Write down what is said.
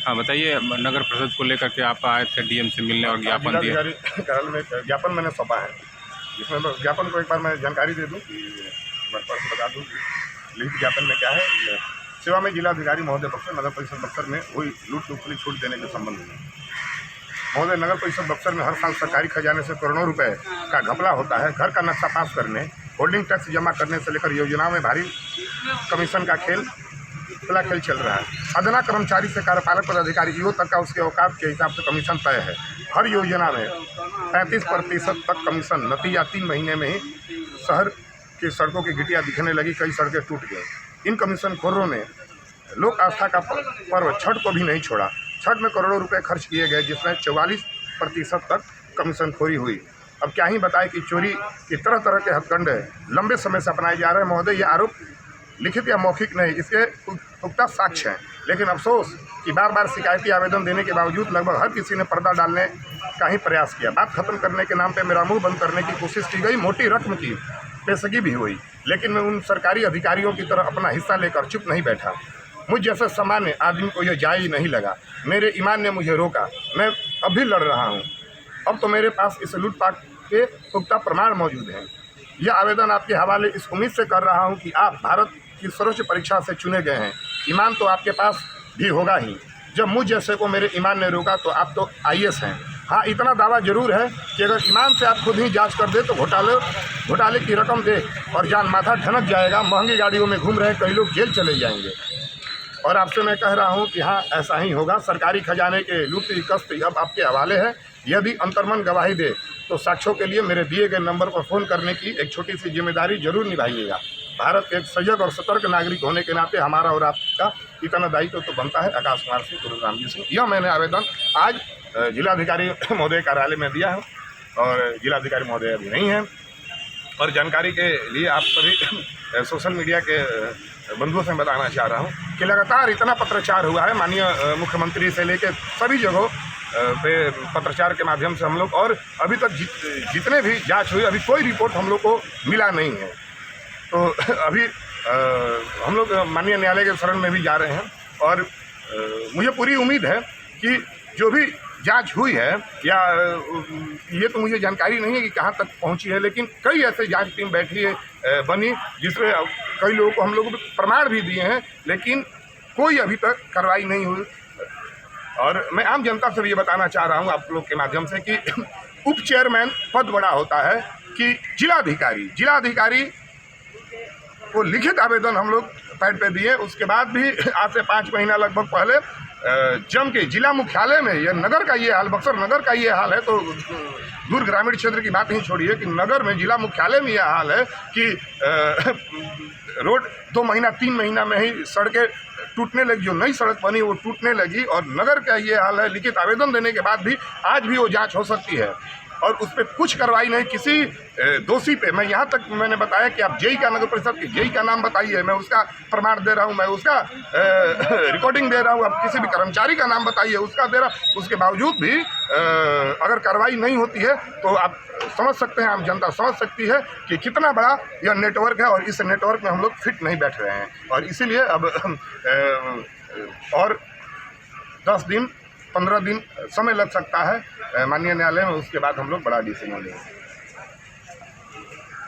हाँ बताइए, नगर परिषद को लेकर के आप आए थे डीएम से मिलने और ज्ञापन दिया। कार्यालय में ज्ञापन मैंने सौंपा है, जिसमें ज्ञापन को एक बार मैं जानकारी दे दूं कि बता दूं कि लिखित ज्ञापन में क्या है। सेवा में जिलाधिकारी महोदय बक्सर नगर परिषद बक्सर में हुई लूट खुली छूट देने के संबंध में महोदय, नगर परिषद बक्सर में हर साल सरकारी खजाने से करोड़ों रुपए का घपला होता है। घर का नक्शा पास करने, होल्डिंग टैक्स जमा करने से लेकर योजनाओं में भारी कमीशन का खेल चल रहा है। अदना कर्मचारी से कार्यपालक पदाधिकारी ईओ तक का उसके औकात के हिसाब से कमीशन तय है। हर योजना में 35% तक कमीशन। नतीजा 3 महीने में ही शहर की सड़कों की गिटियाँ दिखने लगी, कई सड़कें टूट गई। इन कमीशन खोरों ने लोक आस्था का पर्व छठ को भी नहीं छोड़ा। छठ में करोड़ों रुपए खर्च किए गए, जिसमें 44% तक कमीशन खोरी हुई। अब क्या ही बताएं कि चोरी की तरह तरह के हथकंडे लंबे समय से अपनाए जा रहे हैं। महोदय, ये आरोप लिखित या मौखिक नहीं, इसके पुख्ता साक्ष्य हैं। लेकिन अफसोस कि बार बार शिकायती आवेदन देने के बावजूद लगभग हर किसी ने पर्दा डालने का ही प्रयास किया। बात खत्म करने के नाम पे मेरा मुंह बंद करने की कोशिश की गई। मोटी रकम की पेशगी भी हुई, लेकिन मैं उन सरकारी अधिकारियों की तरह अपना हिस्सा लेकर चुप नहीं बैठा। मुझ जैसे सामान्य आदमी को यह जायज़ नहीं लगा। मेरे ईमान ने मुझे रोका। मैं अब भी लड़ रहा हूँ। अब तो मेरे पास इस लूटपाट के पुख्ता प्रमाण मौजूद हैं। यह आवेदन आपके हवाले इस उम्मीद से कर रहा हूँ कि आप भारत की सर्वोच्च परीक्षा से चुने गए हैं। ईमान तो आपके पास भी होगा ही। जब मुझ जैसे को मेरे ईमान ने रोका तो आप तो IAS हैं। हाँ, इतना दावा जरूर है कि अगर ईमान से आप खुद ही जांच कर दे तो घोटाले की रकम दे और जान माथा ठनक जाएगा। महंगी गाड़ियों में घूम रहे कई लोग जेल चले जाएंगे। और आपसे मैं कह रहा हूं कि हाँ, ऐसा ही होगा। सरकारी खजाने के लूट की कश्ती अब आपके हवाले है। यदि अंतर्मन गवाही दे तो साक्ष्यों के लिए मेरे दिए गए नंबर पर फ़ोन करने की एक छोटी सी जिम्मेदारी जरूर निभाइएगा। भारत के एक सजग और सतर्क नागरिक होने के नाते हमारा और आपका इतना दायित्व तो बनता है। आकाश कुमार सिंह, गुरुग्राम जी सिंह। यह मैंने आवेदन आज जिलाधिकारी महोदय कार्यालय में दिया है और जिलाधिकारी महोदय अभी नहीं है। और जानकारी के लिए आप सभी सोशल मीडिया के बंधुओं से बताना चाह रहा हूं कि लगातार इतना पत्रचार हुआ है, माननीय मुख्यमंत्री से लेकर सभी जगहों पे पत्रचार के माध्यम से हम लोग, और अभी तक जितने भी जांच हुई अभी कोई रिपोर्ट हम लोग को मिला नहीं है। तो अभी हम लोग माननीय न्यायालय के शरण में भी जा रहे हैं और मुझे पूरी उम्मीद है कि जो भी जांच हुई है, या ये तो मुझे जानकारी नहीं है कि कहाँ तक पहुंची है, लेकिन कई ऐसे जांच टीम बैठी है बनी जिसमें कई लोगों को हम लोग प्रमाण भी दिए हैं, लेकिन कोई अभी तक कार्रवाई नहीं हुई। और मैं आम जनता से भी ये बताना चाह रहा हूँ आप लोग के माध्यम से कि उप चेयरमैन पद बड़ा होता है कि जिलाधिकारी को लिखित आवेदन हम लोग पैड पे दिए। उसके बाद भी आज से 5 महीना लगभग पहले जम के जिला मुख्यालय में यह नगर का ये हाल, बक्सर नगर का ये हाल है, तो दूर ग्रामीण क्षेत्र की बात नहीं छोड़िए कि नगर में जिला मुख्यालय में यह हाल है कि रोड 2 महीना 3 महीना में ही सड़कें टूटने लगी। जो नई सड़क बनी वो टूटने लगी और नगर का ये हाल है। लिखित आवेदन देने के बाद भी आज भी वो जांच हो सकती है और उस पर कुछ कार्रवाई नहीं किसी दोषी पे। मैं यहाँ तक मैंने बताया कि आप जेई का, नगर परिषद के जेई का नाम बताइए, मैं उसका प्रमाण दे रहा हूँ, मैं उसका रिकॉर्डिंग दे रहा हूँ। आप किसी भी कर्मचारी का नाम बताइए, उसका दे रहा। उसके बावजूद भी अगर कार्रवाई नहीं होती है तो आप समझ सकते हैं, आम जनता समझ सकती है कि कितना बड़ा यह नेटवर्क है और इस नेटवर्क में हम लोग फिट नहीं बैठ रहे हैं। और इसीलिए अब और 10 दिन 15 दिन समय लग सकता है माननीय न्यायालय में। उसके बाद हम लोग बड़ा डिसीजन लेंगे।